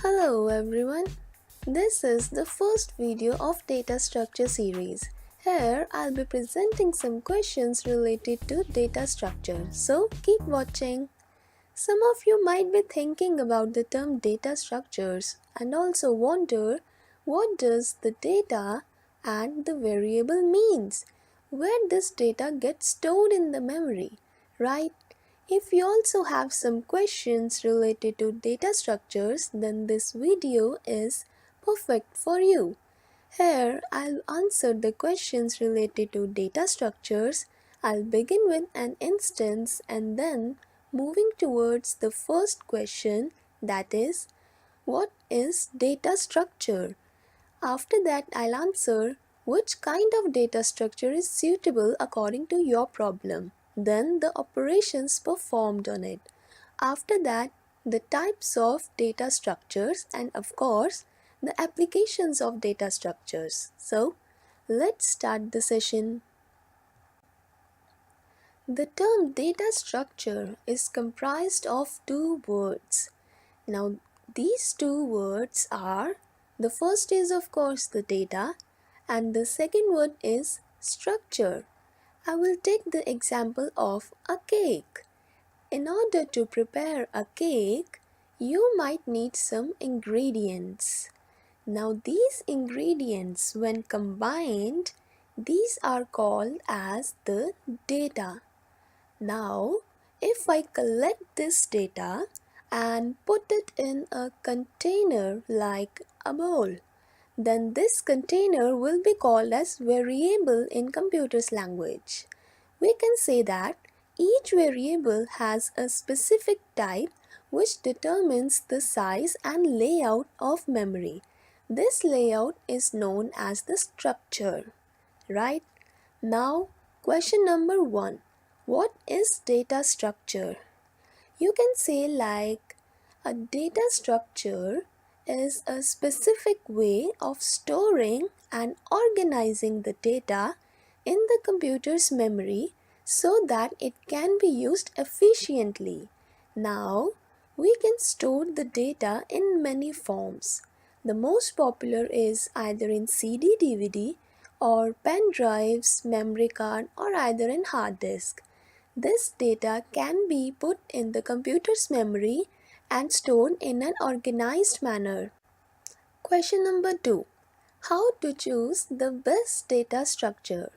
Hello everyone, this is the first video of data structure series. Here I'll be presenting some questions related to data structure, so keep watching. Some of you might be thinking about the term data structures and also wonder what does the data and the variable means? Where this data gets stored in the memory, right? If you also have some questions related to data structures, then this video is perfect for you. Here, I'll answer the questions related to data structures. I'll begin with an instance and then moving towards the first question, that is, what is data structure? After that, I'll answer which kind of data structure is suitable according to your problem. Then the operations performed on it. After that, the types of data structures and of course, the applications of data structures. So, let's start the session. The term data structure is comprised of two words. Now, these two words are, the first is of course the data and the second word is structure. I will take the example of a cake. In order to prepare a cake, you might need some ingredients. Now these ingredients when combined, these are called as the data. Now, if I collect this data and put it in a container like a bowl, then this container will be called as variable in computer's language. We can say that each variable has a specific type which determines the size and layout of memory. This layout is known as the structure, right? Now, question number 1. What is data structure? You can say like a data structure is a specific way of storing and organizing the data in the computer's memory so that it can be used efficiently. Now, we can store the data in many forms. The most popular is either in CD DVD or pen drives, memory card or either in hard disk. This data can be put in the computer's memory and stored in an organized manner. Question number 2. How to choose the best data structure?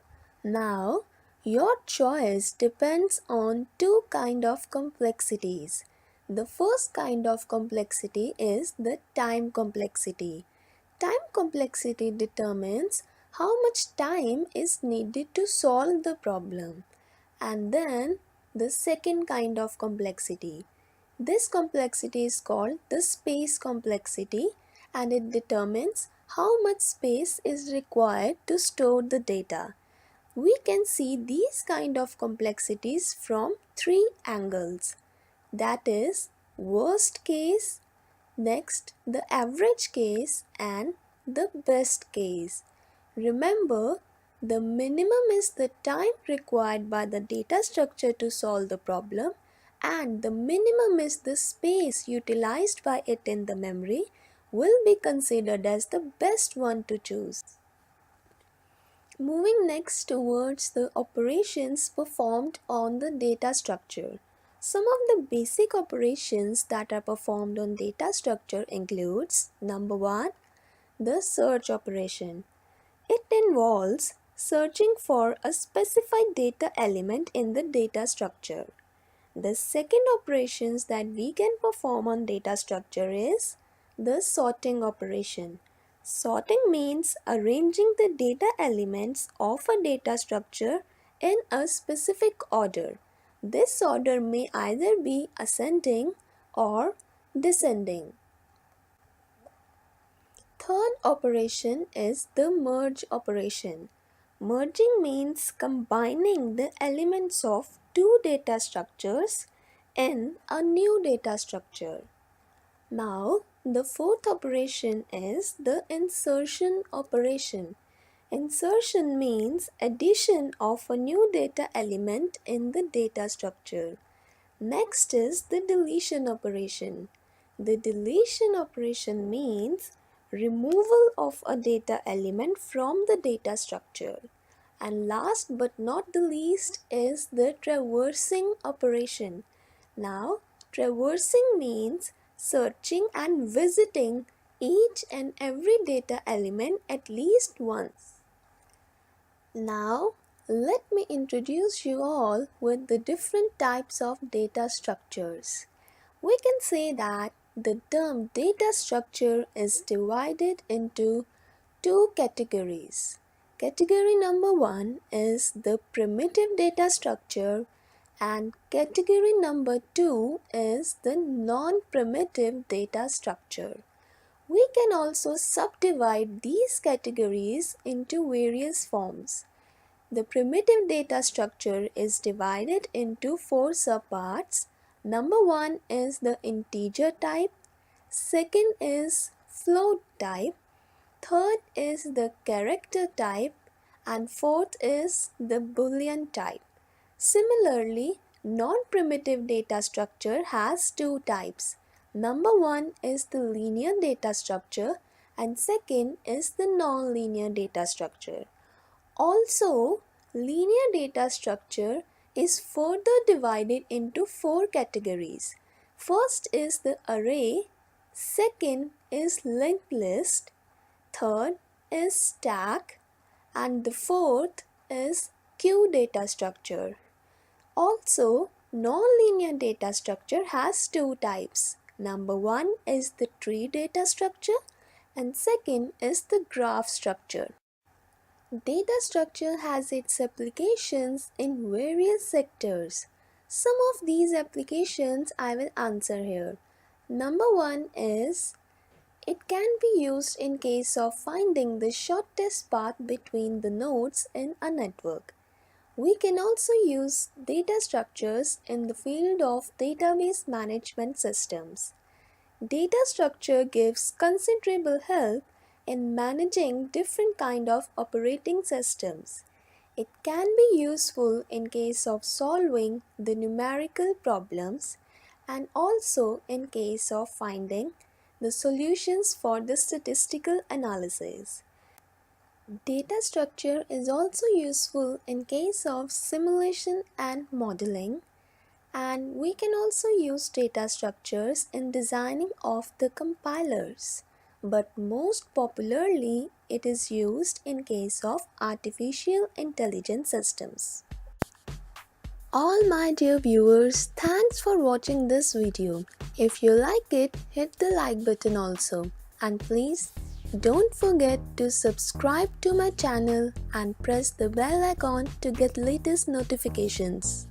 Now, your choice depends on two kind of complexities. The first kind of complexity is the time complexity. Time complexity determines how much time is needed to solve the problem. And then the second kind of complexity. This complexity is called the space complexity and it determines how much space is required to store the data. We can see these kind of complexities from three angles. That is worst case, next the average case and the best case. Remember, the minimum is the time required by the data structure to solve the problem and the minimum is the space utilized by it in the memory will be considered as the best one to choose. Moving next towards the operations performed on the data structure. Some of the basic operations that are performed on data structure includes number 1, the search operation. It involves searching for a specified data element in the data structure. The second operations that we can perform on data structure is the sorting operation. Sorting means arranging the data elements of a data structure in a specific order. This order may either be ascending or descending. Third operation is the merge operation. Merging means combining the elements of two data structures in a new data structure. Now, the fourth operation is the insertion operation. Insertion means addition of a new data element in the data structure. Next is the deletion operation. The deletion operation means removal of a data element from the data structure. And last but not the least is the traversing operation. Now, traversing means searching and visiting each and every data element at least once. Now, let me introduce you all with the different types of data structures. We can say that the term data structure is divided into two categories. Category number one is the primitive data structure and category number two is the non-primitive data structure. We can also subdivide these categories into various forms. The primitive data structure is divided into four subparts. Number one is the integer type, second is float type, third is the character type, and fourth is the Boolean type. Similarly, non-primitive data structure has two types. Number one is the linear data structure and second is the non-linear data structure. Also, linear data structure is further divided into four categories. First is the array, second is linked list, third is stack, and the fourth is queue data structure. Also, nonlinear data structure has two types. Number one is the tree data structure and second is the graph structure. Data structure has its applications in various sectors. Some of these applications I will answer here. Number one is it can be used in case of finding the shortest path between the nodes in a network. We can also use data structures in the field of database management systems. Data structure gives considerable help in managing different kind of operating systems. It can be useful in case of solving the numerical problems and also in case of finding the solutions for the statistical analysis. Data structure is also useful in case of simulation and modeling, and we can also use data structures in designing of the compilers. But most popularly, it is used in case of artificial intelligence systems. All my dear viewers, thanks for watching this video. If you like it, hit the like button also. And please don't forget to subscribe to my channel and press the bell icon to get latest notifications.